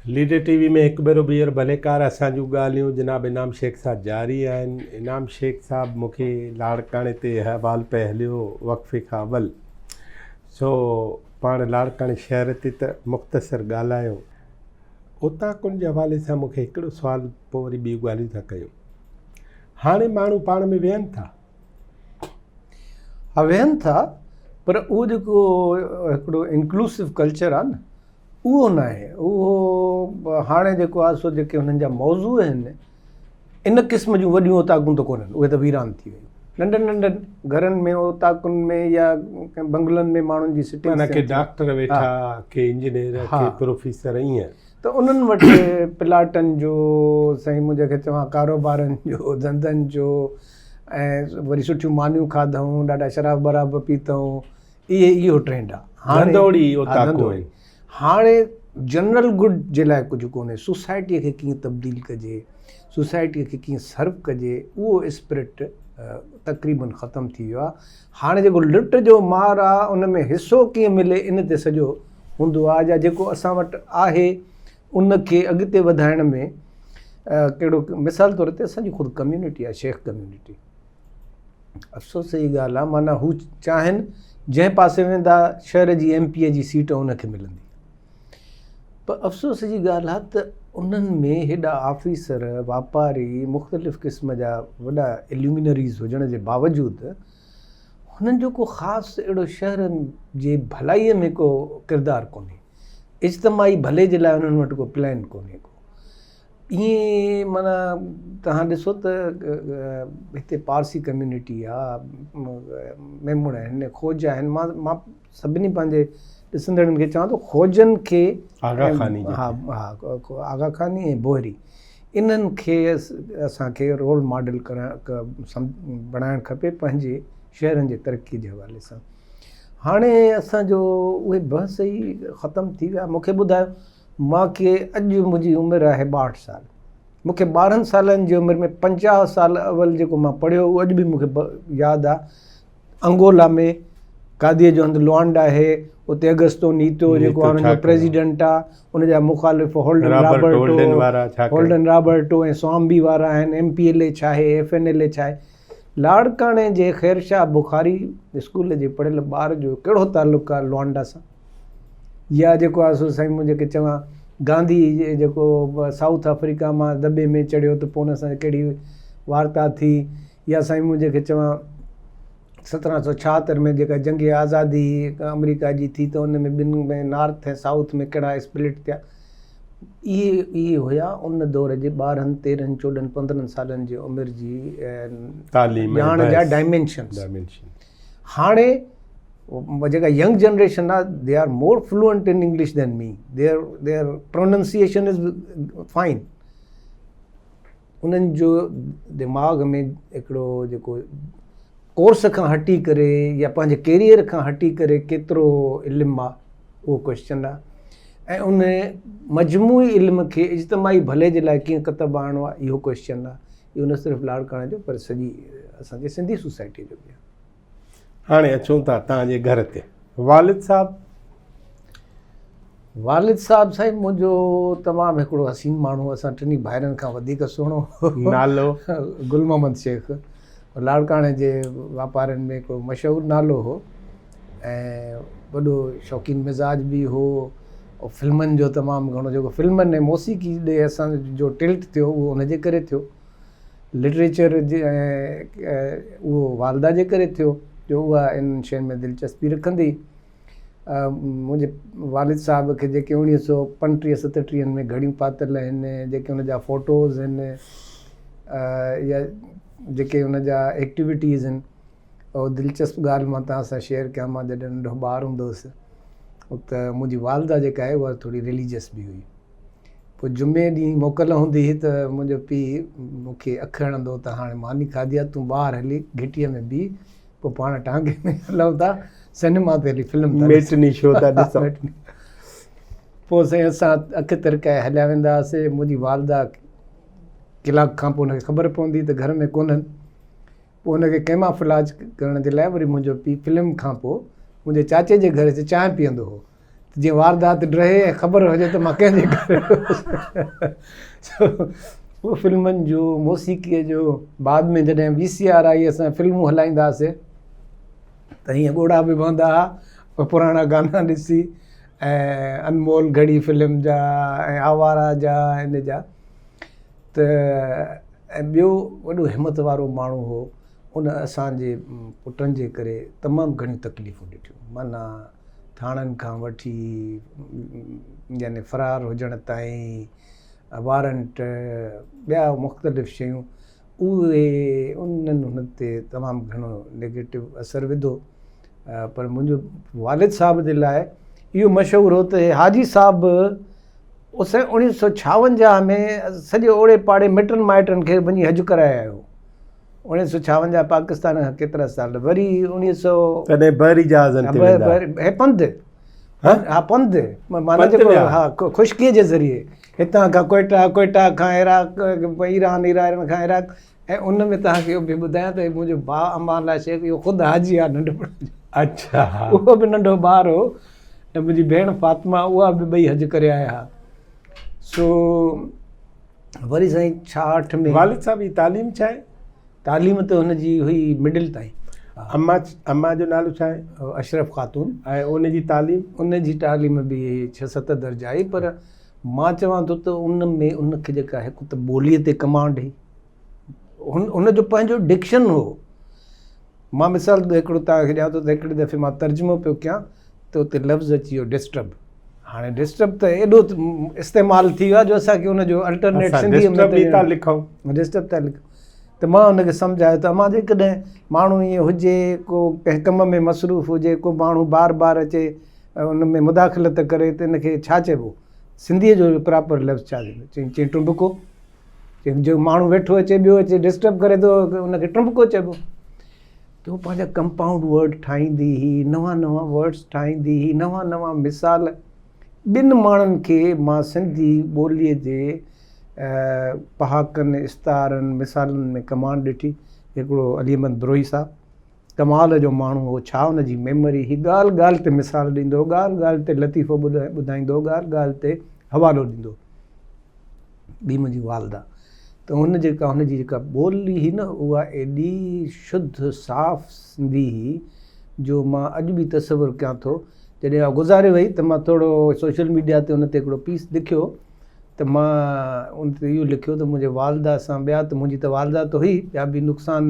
Leader TV में हिकु भेरो ॿीहर भलेकार असां जूं ॻाल्हियूं जनाब इनाम शेख साहब जारी आहिनि। इनाम शेख साहब मूंखे लाड़काणे ते हवाल पे हलियो वक़्फ़े खां अवल, सो पाण लाड़काणे शहर ते त मुख़्तसर ॻाल्हायूं। उतां कुन जे हवाले सां मूंखे हिकिड़ो सुवाल पोइ वरी ॿियूं ॻाल्हियूं था कयूं। हाणे माण्हू पाण में वेहनि था, हा वेहनि था, पर उहो जेको हिकिड़ो इंक्लूसिव कल्चर आहे न, उहो न आहे। उहो हाणे जेको आहे सो जेके हुननि जा मौज़ू आहिनि इन क़िस्म जूं वॾियूं ओताकूं त कोन्हनि, उहे त वीरान थी वियूं। नंढनि नंढनि घरनि में ओताकुनि में या बंगलनि में माण्हुनि जी सिटिंग, के डॉक्टर वेठा, के इंजीनियर, के प्रोफेसर, ईअं त उन्हनि वटि प्लाटनि जो, साईं मुंहिंजे चवां कारोबारनि जो, धंधनि जो, ऐं वरी सुठियूं मानियूं खाधऊं, ॾाढा शराब बराब पीतऊं, इहो ट्रेंड आहे। हाणे जनरल गुड जे लाइ कुझु कोन्हे। सोसाइटीअ खे कीअं तब्दील कजे, सोसाइटीअ खे कीअं सर्व कजे, उहो स्पिरिट तक़रीबन ख़तमु थी वियो आहे। हाणे जेको लुट जो मार आहे उन में हिसो कीअं मिले इन ते सॼो हूंदो आहे, या जेको असां वटि आहे उनखे अॻिते वधाइण में कहिड़ो, मिसाल तौर ते असांजी ख़ुदि कम्यूनिटी आहे, शेख कम्यूनिटी। अफ़सोस जी ॻाल्हि आहे, माना हू चाहिनि जंहिं पासे वेंदा शहर जी MP जी सीट उनखे मिलंदी, पर अफ़सोस जी ॻाल्हि आहे त उन्हनि में हेॾा ऑफिसर, वापारी, मुख़्तलिफ़ क़िस्म जा वॾा इल्यूमिनरीज़ हुजण जे बावजूदि हुननि जो को ख़ासि अहिड़ो शहरनि जे भलाईअ में को किरदारु कोन्हे। इज्तमाही भले जे लाइ उन्हनि वटि को प्लान कोन्हे को। ईअं माना तव्हां ॾिसो त हिते पारसी कम्यूनिटी आहे, मेमुण आहिनि, खोज आहिनि। मां सभिनी पंहिंजे ॾिसंदड़नि खे चवां थो, खोजनि खे, आगा खानी ऐं बोहरी, इन्हनि खे असांखे रोल मॉडल बणाइणु खपे पंहिंजे शहरनि जे तरक़ी जे हवाले सां। हाणे असांजो उहे बहस ई ख़तमु थी विया। मूंखे ॿुधायो, मूंखे अॼु मुंहिंजी उमिरि आहे 62 साल, मूंखे 12 सालनि जी उमिरि में 50 साल अवल जेको मां पढ़ियो उहो अॼु बि मूंखे यादि आहे। अंगोला में कादीअ जो हंधि लुआंडा आहे, उते अगस्तो नीतो जेको आहे हुनजो प्रेसिडेंट आहे, उनजा मुखालिफ़ होल्डन रॉबर्टो ऐं स्वाम्बी वारा आहिनि। MPLA छा आहे, FNLA छा आहे। लाड़काणे जे ख़ैरशाह बुखारी स्कूल जे पढ़ियल ॿार जो कहिड़ो तालुक़ु आहे लुआंडा सां? या जेको आहे सो साईं मुंहिंजे चवां, गांधी जेको साउथ अफ्रीका मां दॿे में चढ़ियो त पोइ हुन सां कहिड़ी वार्ता थी, या साईं मुंहिंजे चवां 1776 में जेका जंग आज़ादी अमेरिका जी थी त उन में ॿिनि में नॉर्थ ऐं साउथ में कहिड़ा स्प्लिट थिया। इहे हुया उन दौर जे 12, 13, 14, 15 सालनि जी उमिरि जी ॼाण जा डायमेंशन्स। हाणे जेका यंग जनरेशन आहे, they are more fluent in English than me, their pronunciation is fine. उन्हनि जो दिमाग़ में हिकिड़ो जेको कोर्स खां हटी करे या पंहिंजे कैरियर खां हटी करे केतिरो इल्मु आहे, उहो क्वेश्चन आहे। ऐं उन मजमूई इल्म खे इज्तमाही भले जे लाइ कीअं कतबु आणो आहे, इहो क्वेश्चन आहे। इहो न सिर्फ़ु लाड़काणे जो पर सॼी असांजे सिंधी सोसाइटी जो बि आहे। हाणे अचूं था तव्हांजे घर ते। वालिद साहिबु साईं मुंहिंजो तमामु हिकिड़ो हसीन माण्हू, असां टिनी भाइरनि खां वधीक सुहिणो। नालो? गुल मोहम्मद शेख। लाड़काणे जे वापारनि में हिकिड़ो मशहूरु नालो हो, ऐं वॾो शौक़ीन मिज़ाज बि हो। और फिल्मनि जो तमामु घणो, जेको फिल्मनि ऐं मौसीक़ी ॾे असांजो टिल्ट थियो उहो उनजे करे थियो। लिटरेचर जे उहो वालदा जे करे थियो, जो उहा इन शयुनि में दिलचस्पी रखंदी। मुंहिंजे वालिद साहिब खे जेके 1935-37 में घड़ियूं पातल आहिनि, जेके हुनजा फ़ोटोज़ आहिनि, या जेके हुनजा एक्टिविटीज़ आहिनि, और दिलचस्प ॻाल्हि मां तव्हां सां शेयर कयां। मां जॾहिं नंढो ॿार हूंदो हुउसि त मुंहिंजी वालदा जेका आहे उहा थोरी रिलीजियस बि हुई। पोइ जुमे ॾींहुं मोकल हूंदी हुई त मुंहिंजो पीउ मूंखे अखि हणंदो त हाणे मानी खाधी आहे, तूं ॿाहिरि हली घिटीअ में बीह, पोइ पाण टांगे में हलूं था सिनेमा ते हली फिल्म मेटनी शो था ॾिसूं। पोइ साईं असां अखि तिरकाए हलिया वेंदा हुआसीं। मुंहिंजी वालदा कलाक खां पोइ हुनखे ख़बर पवंदी त घर में कोन्हनि। पोइ हुनखे कैमाफ्लाज करण जे लाइ वरी मुंहिंजो पीउ फिल्म खां पोइ मुंहिंजे चाचे जे घर ते चांहि पीअंदो हो, जीअं वारदात रहे ऐं ख़बर हुजे त मां कंहिंजे घर उहो फिल्मनि जो मौसीक़ीअ जो बाद में जॾहिं VCR आई असां फिल्मूं हलाईंदा हुआसीं त हीअं ॻोढ़ा बि बहंदा हुआ पुराणा गाना ॾिसी ऐं अनमोल घड़ी फिल्म जा ऐं आवारा जा इन जा त ऐं ॿियो वॾो हिमत वारो माण्हू हो उन असांजे पुटनि जे करे तमामु घणियूं तकलीफ़ूं ॾिठियूं माना थाणनि खां वठी यानी फ़रार हुजण ताईं वारंट ॿिया मुख़्तलिफ़ शयूं उहे उन्हनि हुन ते तमामु घणो नेगेटिव असरु विधो पर मुंहिंजो वालिद साहब जे लाइ इहो मशहूरु हो त हाजी साहब उस 1956 में सॼे ओड़े पाड़े मिटनि माइटनि खे वञी हज कराए आयो 1956 पाकिस्तान खां केतिरा साल वरी 1900 तॾहिं बहरी जहाज़नि ते वेंदा। हे पंधु हा पंधु माना जेको हा ख़ुश्कीअ जे ज़रिए हितां खां कोयटा खां इराक ईरान खां इराक ऐं उन में तव्हांखे इहो बि ॿुधायां त मुंहिंजो भाउ अमान लाइ शेख इहो ख़ुदि हाजी आहे नंढपण जो। अच्छा उहो बि नंढो ॿारु हो ऐं मुंहिंजी भेण फातिमा उहा बि ॿई हज करे आया हुआ। सो वरी साईं 66 में वालिद साहब जी तालीम छा आहे? तालीम त हुनजी हुई मिडिल ताईं। अम्मा जो नालो छा आहे? अशरफ ख़ातून। ऐं उनजी तालीम बि 6-7 दर्जा आई पर मां चवां थो त उन में उनखे जेका हिकु त ॿोलीअ ते कमांड हुई हुनजो पंहिंजो डिक्शन हो। मां मिसाल हिकिड़ो तव्हांखे ॾियां थो त हिकिड़ी दफ़े मां तर्जुमो पियो कयां त उते लफ़्ज़ अची वियो डिस्टर्ब। हाणे डिस्टर्ब त एॾो इस्तेमालु थी वियो आहे जो असांखे हुनजो अल्टरनेट सिंधीअ में लिखूं डिस्टर्ब था लिखूं त मां हुनखे सम्झायो त मां जेकॾहिं माण्हू ईअं हुजे को कंहिं कम में मसरूफ़ हुजे को माण्हू बार बार अचे उन में मुदाख़लत करे त इनखे छा चइबो सिंधीअ जो प्रॉपर लफ़्ज़ छा चइबो चई टुंबको जो माण्हू वेठो अचे ॿियो अचे डिस्टर्ब करे थो उनखे टुंबको चइबो त उहो पंहिंजा कंपाउंड वर्ड ठाहींदी हुई नवां वर्ड्स ठाहींदी हुई नवां मिसाल ॿिनि माण्हुनि खे मां सिंधी ॿोलीअ जे पहाकनि इस्तारनि मिसालनि में कमांड ॾिठी। हिकिड़ो अली अहमद ब्रोही साहब कमाल जो माण्हू हो छा हुनजी मेमोरी ही ॻाल्हि ॻाल्हि ते मिसाल ॾींदो ॻाल्हि ते लतीफ़ो ॿुधाईंदो ॻाल्हि ते हवालो ॾींदो। ॿी मुंहिंजी वालदा त हुनजी जेका ॿोली हुई न उहा एॾी शुद्ध साफ़ सिंधी हुई जो मां अॼु बि तसवुरु कयां थो जॾहिं उहा गुज़ारे वई त मां थोरो सोशल मीडिया ते हुन ते हिकिड़ो पीस लिखियो त मां उन ते इहो लिखियो त मुंहिंजे वालदा सां ॿिया त मुंहिंजी त वालदा त हुई ॿिया बि नुक़सान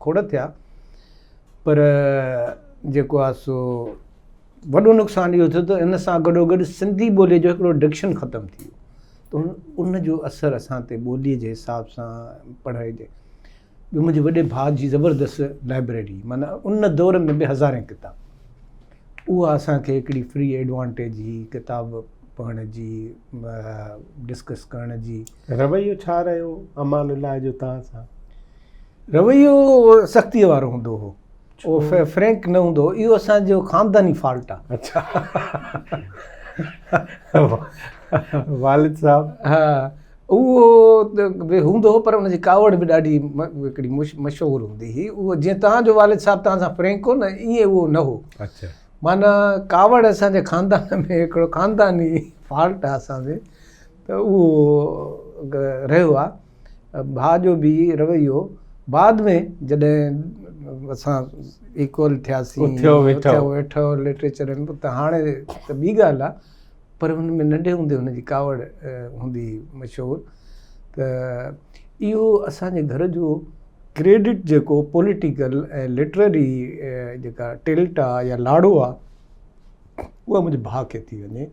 खोड़ थिया पर जेको आहे सो वॾो नुक़सानु इहो थियो त इन सां गॾोगॾु सिंधी ॿोलीअ जो हिकिड़ो डिक्शन ख़तमु थी वियो त उनजो असरु असां ते ॿोलीअ जे हिसाब सां पढ़ाई जे ॿियो मुंहिंजे वॾे भाउ जी ज़बरदस्त लाइब्रेरी माना उन दौर में बि हज़ारे किताब उहा असांखे हिकिड़ी फ्री एडवांटेज हुई किताब पढ़ण जी डिस्कस करण जी। रवैयो छा रहियो अमानुल्लाह जो तव्हां सां? रवैयो सख़्तीअ वारो हूंदो हो उहो फ्रैंक न हूंदो इहो असांजो ख़ानदानी फॉल्ट आहे। अच्छा वालिद साहब हा उहो बि हूंदो हो पर हुनजी कावड़ बि ॾाढी हिकिड़ी मशहूरु हूंदी हुई उहो जीअं तव्हांजो वालिद साहब तव्हां सां फ्रैंक हो न ईअं उहो न हो। अच्छा माना कावड़ असांजे ख़ानदान में हिकिड़ो ख़ानदानी फॉल्ट आहे असांजे त उहो रहियो आहे। भाउ जो बि रवैयो बाद में जॾहिं असां इक्वल थियासीं वेठो लिटरेचर में त हाणे त ॿी ॻाल्हि आहे पर हुन में नंढे हूंदे हुनजी कावड़ हूंदी मशहूरु त इहो असांजे घर जो क्रेडिट जेको पॉलिटिकल ऐं लिटरेरी जेका टिल्ट आहे या लाड़ो आहे उहा मुंहिंजे भाउ खे थी वञे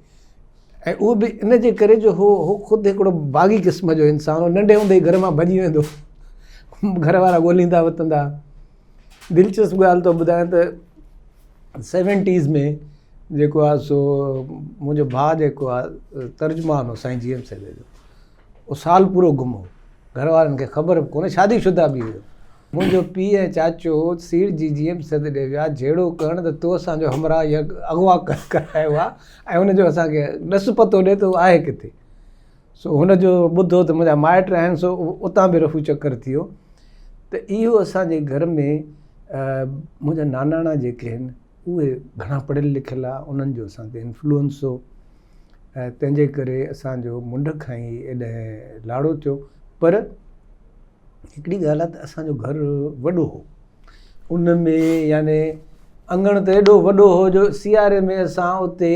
ऐं उहो बि इन जे करे जो हो ख़ुदि हिकिड़ो बाग़ी क़िस्म जो इंसानु नंढे हूंदे ई घर मां भॼी वेंदो घर वारा ॻोल्हींदा वठंदा। दिलचस्प ॻाल्हि थो ॿुधायां त 70s में जेको आहे सो मुंहिंजो भाउ जेको आहे तर्जुमान हो साईं GM सैदे जो उहो साल पूरो गुम हो घर वारनि खे ख़बर बि कोन्हे शादीशुदा बि हुयो। मुंहिंजो पीउ ऐं चाचो सीर जी GM सैदे ॾे विया जहिड़ो करणु त तो असांजो हमराह या अॻुवा करायो आहे ऐं हुनजो असांखे ॾस पतो ॾिए त उहो आहे किथे। सो हुनजो ॿुधो त मुंहिंजा माइट आहिनि सो उतां बि रफू चकर थी वियो त इहो असांजे घर में मुंहिंजा नानाणा जेके आहिनि उहे घणा पढ़ियल लिखियल आहे, उन्हनि जो असां ते इन्फ्लुएंस हो ऐं तंहिंजे करे असांजो मुंड खां ई एॾां लाड़ो थियो। पर हिकिड़ी ॻाल्हि आहे त असांजो घरु वॾो हो, उन में याने अंगण त एॾो वॾो हो जो सियारे में असां उते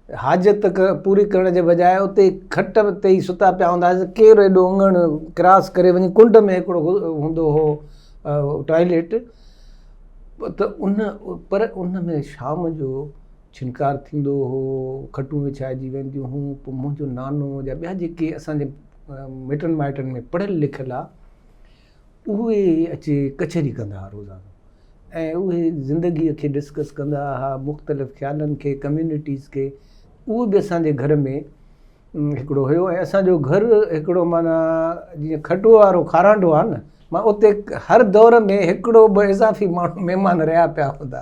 हाजत पूरी करण जे बजाए उते खट ते ई सुता पिया हूंदा हुआसीं। केरु एॾो अंगण क्रॉस करे वञी, कुंड में हिकिड़ो हूंदो हो टॉयलेट, त पर उन में शाम जो छिनकार थींदो हो, खटूं विछाइजी वेंदियूं हुयूं। पोइ मुंहिंजो नानो या ॿिया जेके असांजे मिटनि माइटनि में पढ़ियल लिखियल आहे, उहे अची कचहरी कंदा हुआ रोज़ाना, ऐं उहे ज़िंदगीअ खे डिस्कस कंदा हुआ, मुख़्तलिफ़ ख़्यालनि खे, कम्यूनिटीज़ खे। उहो बि असांजे घर में हिकिड़ो हुयो। ऐं असांजो घरु हिकिड़ो माना जीअं खटुओ वारो खारांडो आहे न, मां उते हर दौर में हिकिड़ो ॿ इज़ाफ़ी माण्हू महिमान रहिया पिया हूंदा।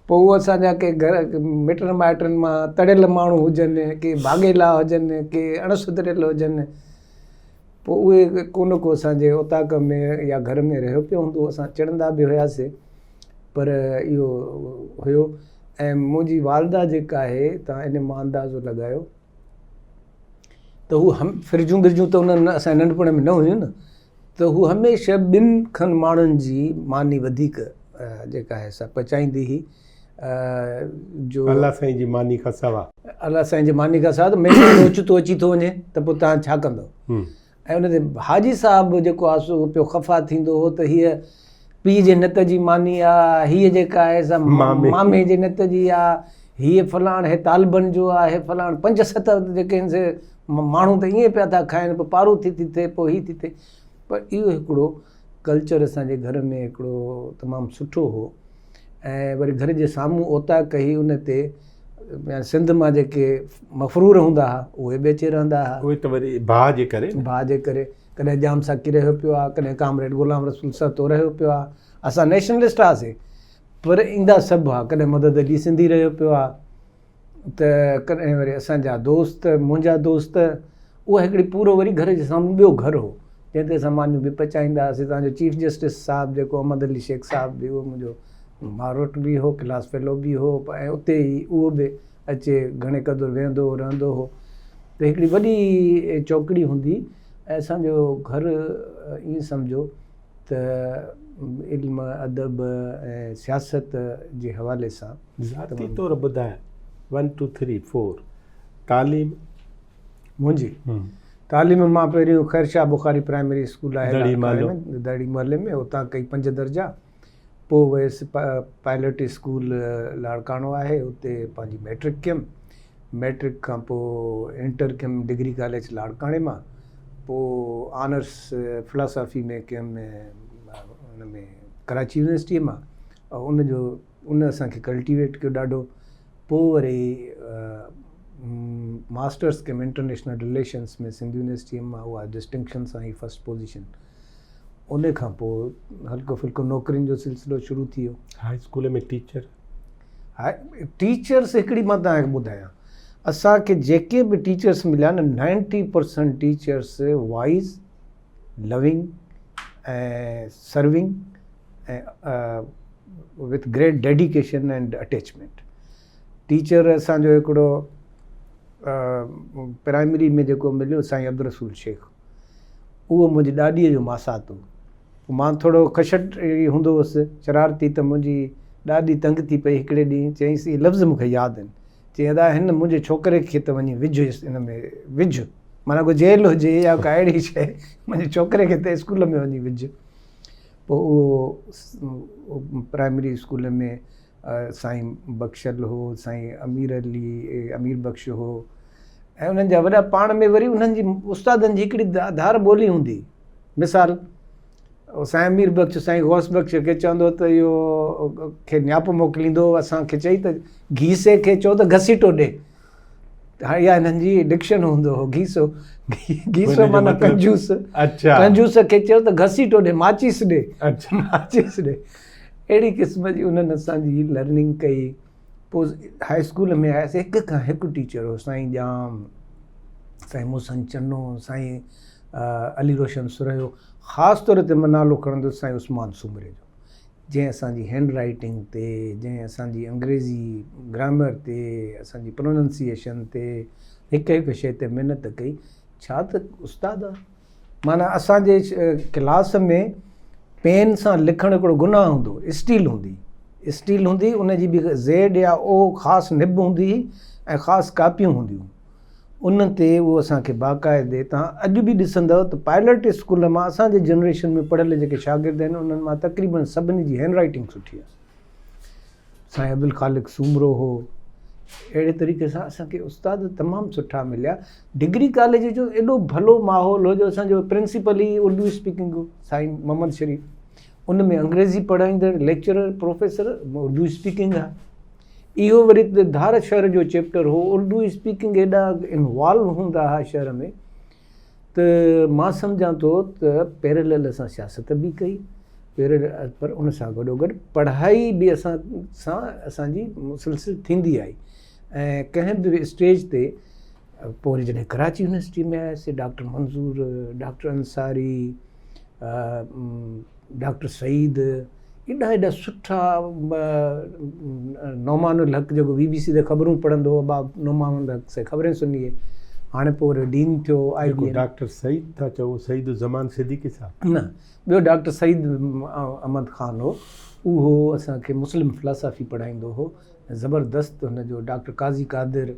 पोइ उहो असांजा के घर मिटनि माइटनि मां तड़ियल माण्हू हुजनि, के भाॻेला हुजनि, के अणसुधरियल हुजनि, पोइ उहे को न को असांजे उताक में या घर में रहियो पियो हूंदो। असां चिड़ंदा बि हुआसीं, पर इहो हुयो। ऐं मुंहिंजी वालदा जेका आहे, तव्हां इन मां अंदाज़ो लॻायो त हू फ्रिजूं ब्रिजूं त उन्हनि असांजे नंढपण में न हुयूं न, त हू हमेशह ॿिनि खनि माण्हुनि जी मानी वधीक जेका आहे सा पचाईंदी हुई। जो अलाह साईं जी मानी खां सवा, अलाह साईं जी मानी खां सवा त महिमान ओचितो अची थो वञे त पोइ तव्हां छा कंदव। ऐं उन ते हाजी साहिबु जेको आहे सो पियो ख़फ़ा थींदो हो त हीअ पीउ जे नत जी मानी आहे, हीअ जेका आहे सा मामे जे नत जी आहे, हीअ फलाण हे तालबन जो आहे, हे फलाण 5-7 जेके आहिनि से माण्हू त ईअं पिया था खाइनि, पोइ पारू थी थिए, पोइ हीअ थी थिए। पर इहो हिकिड़ो कल्चर असांजे घर में हिकिड़ो तमामु सुठो हो। ऐं वरी घर जे साम्हूं ओताक कही, उन ते सिंध मां जेके मफ़रूर हूंदा हुआ उहे बि अची रहंदा हुआ। उहे त वरी भाउ जे करे कॾहिं जाम साकी रहियो पियो आहे, कॾहिं कामरेड गुलाम रसूल साहब तो रहियो पियो आहे। असां नेशनलिस्ट हुआसीं, पर ईंदा सभु हुआ। कॾहिं मदद अली सिंधी रहियो पियो आहे, त कॾहिं वरी असांजा दोस्त, मुंहिंजा दोस्त, उहा हिकिड़ी पूरो वरी घर जे साम्हूं ॿियो घरु हो, जंहिं ते असां मानियूं बि पचाईंदा हुआसीं। तव्हांजो चीफ जस्टिस साहिबु जेको अहमद अली शेख साहिबु बि, उहो मुंहिंजो मारोट बि हो, क्लास फेलो बि हो, ऐं उते ई उहो बि अचे घणे क़दुरु वेहंदो रहंदो हो। त हिकिड़ी वॾी चौकड़ी हूंदी। ऐं असांजो घरु ईअं सम्झो त इल्म, अदब ऐं सियासत जे हवाले सां ज़ाती तौर ॿुधाए 1 2 3 4 तालीम मुंहिंजी तालीम मां पहिरियों ख़ैरशाह बुखारी प्राइमरी स्कूल आहे दड़ी महले में, उतां कई 5 दर्जा। पोइ वयसि पायलट स्कूल लाड़काणो आहे, उते पंहिंजी मैट्रिक कयमि। मैट्रिक खां पोइ इंटर कयमि डिग्री कॉलेज लाड़काणे मां। पोइ ऑनर्स फिलासफ़ी में कयमि उन में कराची यूनिवर्सिटीअ मां, ऐं उन असांखे कल्टिवेट कयो ॾाढो। पोइ वरी मास्टर्स कयमि इंटरनेशनल रिलेशन्स में सिंध यूनिवर्सिटीअ मां, उहा डिस्टिंक्शन सां ई फस्ट पोजीशन। उन खां पोइ हल्को फुल्को नौकरियुनि जो सिलसिलो शुरू थी वियो। हाई स्कूल में टीचर, टीचर्स हिकिड़ी मां तव्हांखे ॿुधायां, असांखे जेके बि टीचर्स मिलिया न, 90% टीचर्स वाइज़, लविंग ऐं सर्विंग ऐं with great dedication and attachment. Teacher असांजो हिकिड़ो प्राइमरी में जेको मिलियो साईं अब्दुल रसूल शेख, उहो मुंहिंजी ॾाॾीअ जो मासात हो। मां थोरो खशट हूंदो हुउसि, शरारती, त मुंहिंजी ॾाढी तंग थी पई। हिकिड़े ॾींहुं चयईंसि, इहे लफ़्ज़ मूंखे यादि आहिनि, चई अदा हिन मुंहिंजे छोकिरे खे त वञी विझ इन में, विझ माना को जेल हुजे या का अहिड़ी शइ, मुंहिंजे छोकिरे खे त स्कूल में वञी विझ। पोइ उहो प्राइमरी स्कूल में साईं बख्शल हो, साईं अमीर बख्श हो, ऐं उन्हनि जा वॾा पाण में वरी उन्हनि जी उस्तादनि जी हिकिड़ी धार ॿोली हूंदी। मिसाल, साईं अमीर बख्श साईं गौस बख्श खे चवंदो त इहो खे न्याप मोकिलींदो, असांखे चई त घीसे खे चओ त घसीटो ॾे। हा, इहा हिननि जी डिक्शन हूंदो हो, घीसो माना कंजूस। अच्छा, कंजूस खे चयो त घसीटो ॾे, माचिस ॾे। अच्छा, माचिस ॾे। अहिड़ी क़िस्म जी उन्हनि असांजी लर्निंग कई। पोइ हाई स्कूल में आयासीं, हिक खां हिकु टीचर हो, साईं ॼाम, साईं मोहसन चन्नो, साईं अली रोशन सुरयो, ख़ासि तौर ते मां नालो खणंदुसि साईं उस्मान सुमरे जो। जंहिं असांजी हैंड राइटिंग ते, जंहिं असांजी अंग्रेज़ी ग्रामर ते, असांजी प्रोनंसिएशन ते हिकु हिकु शइ ते महिनत कई। छा त उस्ताद आहे, माना असांजे क्लास में पेन सां लिखणु हिकिड़ो गुनाह हूंदो, स्टील हूंदी, उनजी बि ज़ेड या ओ ख़ासि निब हूंदी ऐं ख़ासि कापियूं हूंदियूं, उन ते उहो असांखे बाक़ाइदे तव्हां अॼु बि ॾिसंदव त पायलट स्कूल मां असांजे जनरेशन में पढ़ियल जेके शागिर्द आहिनि उन्हनि मां तक़रीबन सभिनी जी हैंड राइटिंग सुठी आहे। साईं अब्दुल ख़ालिक सूमरो हो, अहिड़े तरीक़े सां असांखे उस्ताद तमामु सुठा मिलिया। डिग्री कॉलेज जो एॾो भलो माहौल हो जो असांजो प्रिंसिपल ई उर्दू स्पीकिंग हो, साईं मोहम्मद शरीफ़, उन में अंग्रेज़ी पढ़ाईंदड़ लेक्चरर प्रोफेसर उर्दू स्पीकिंग आहे। इहो वरी धार शहर जो चैप्टर हो, उर्दू स्पीकिंग एॾा इन्वॉल्व हूंदा हुआ शहर में त मां सम्झां थो त पैरेलल असां सियासत बि कई, पर उन सां गॾोगॾु पढ़ाई बि असांजी मुसलसिल थींदी आई। ऐं कंहिं बि स्टेज ते पोइ वरी जॾहिं कराची यूनिवर्सिटी में आयासीं, डॉक्टर मंज़ूर, डॉक्टर अंसारी, डॉक्टर सईद, एॾा सुठा, नौमानुल हक़ जेको BBC ते ख़बरूं पढ़ंदो हो, बाब नौमानुल हक़ से ख़बरें सुनिए, हाणे पोइ वरी डीन थियो। डॉक्टर सईद था चओ, सईद ज़मान सिद्दीक़ी साहब न, ॿियो डॉक्टर सईद अहमद ख़ान हो, उहो असांखे मुस्लिम फ़िलासफ़ी पढ़ाईंदो हो, ज़बरदस्तु। हुनजो डॉक्टर काज़ी कादिर,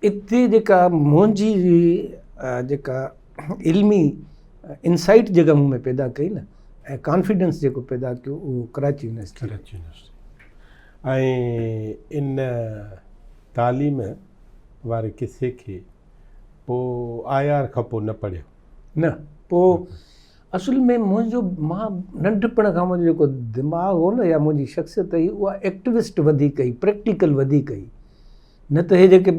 इते जेका मुंहिंजी जेका इल्मी इंसाइट जेका मूं में पैदा कई न ऐं कॉन्फिडेंस जेको पैदा कयो, उहो कराची यूनिवर्सिटी। ऐं इन तालीम वारे किसे खे पोइ IR खां पोइ न पढ़ियो? न, पोइ असुल में मां नंढपण खां मुंहिंजो जेको दिमाग़ु हो न या मुंहिंजी शख़्सियत हुई, उहा एक्टिविस्ट वधीक कई, प्रैक्टिकल वधीक कई। न त हे जेके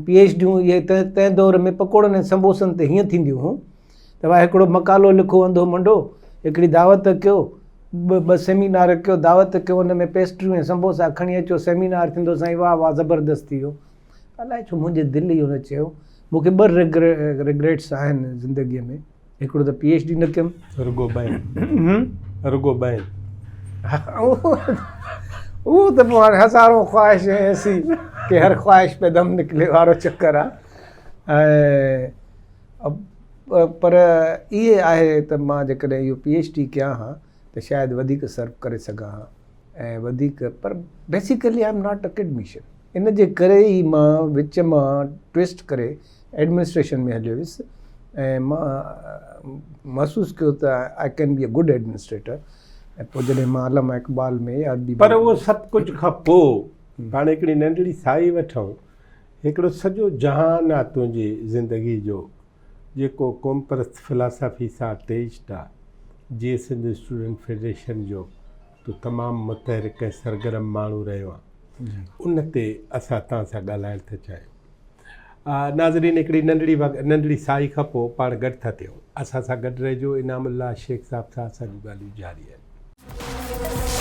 PhDयूं इहे तंहिं दौर में पकोड़नि ऐं संबोसनि ते हीअं थींदियूं हुयूं त भाई हिकिड़ो मकालो लिखो अंधो मंडो, हिकिड़ी दावत कयो, ॿ सेमिनार कयो, दावत कयो, हुन में पेस्ट्रियूं ऐं संबोसा खणी अचो, सेमिनार थींदो, साईं वाह वाह ज़बरदस्त थी वियो। अलाए छो मुंहिंजे दिलि ई हुन चयो। मूंखे 2 रिग्रेट्स आहिनि ज़िंदगीअ में। हिकिड़ो त PhD न कयुमि, रुगो बैन उहो त पोइ हाणे हज़ारों ख़्वाहिश ऐसी कि हर ख़्वाहिश पे दम निकिले वारो चकर आहे। पर इहे आहे त मां जेकॾहिं इहो PhD कयां हा त शायदि वधीक सर्व करे सघां हा ऐं वधीक, पर basically I am not academician. इन जे करे ई मां विच मां ट्विस्ट करे एडमिनिस्ट्रेशन में हलियो वियुसि ऐं मां महसूसु कयो त I can be a good administrator. ऐं पोइ जॾहिं मां अल्लामा इक़बाल में यादि बि, पर उहो सभु कुझु खां पोइ पाण हिकिड़ी नंढड़ी साई वठूं, हिकिड़ो सॼो जहान आहे तुंहिंजी ज़िंदगी जो जेको क़ौम परस्त फ़िलासफ़ी सां अटैच्ड आहे। GSM स्टूडेंट फेडरेशन जो तूं तमामु मुतहरिक ऐं सरगर्म माण्हू रहियो आहे, उन ते असां तव्हां सां ॻाल्हाइण था चाहियूं। नाज़रीन, हिकिड़ी नंढड़ी साई खां पोइ पाण गॾु था थियूं। असां सां गॾु रहिजो। इनामुल्लाह शेख साहब सां असांजूं ॻाल्हियूं जारी आहिनि।